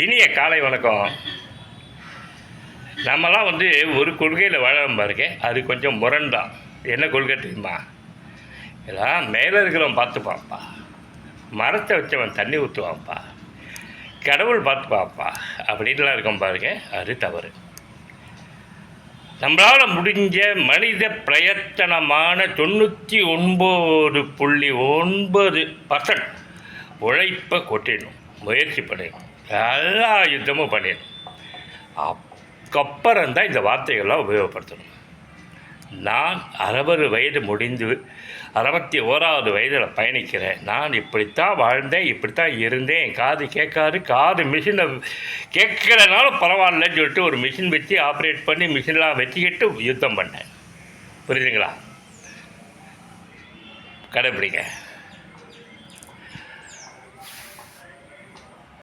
இனிய காலை வணக்கம். நம்மலாம் ஒரு கொள்கையில் வாழாம பாருங்க, அது கொஞ்சம் முரண்தான். என்ன கொள்கை தெரியுமா? எல்லாம் மேலே இருக்கிறவன் பார்த்துப்பான்ப்பா, மரத்தை வச்சவன் தண்ணி ஊற்றுவான்ப்பா, கடவுள் பார்த்துப்பான்ப்பா அப்படின்லாம் இருக்கோம் பாருங்க, அது தவறு. நம்மளால் முடிஞ்ச மனித பிரயத்தனமான 99.9% உழைப்பை கொட்டிடணும், முயற்சி பண்ணிடணும், எல்லா யுத்தமும் பண்ணிடணும். அதுக்கப்புறம்தான் இந்த வார்த்தைகள்லாம் உபயோகப்படுத்தணும். நான் 60 வயது முடிந்து 61வது வயதில் பயணிக்கிறேன். நான் இப்படித்தான் வாழ்ந்தேன், இப்படித்தான் இருந்தேன். என் காது கேட்காது, காது மிஷினை கேட்கறனாலும் பரவாயில்லன்னு சொல்லிட்டு ஒரு மிஷின் வச்சு ஆப்ரேட் பண்ணி மிஷின்லாம் வச்சுக்கிட்டு யுத்தம் பண்ணேன். புரியுதுங்களா? கடைப்பிடிங்க.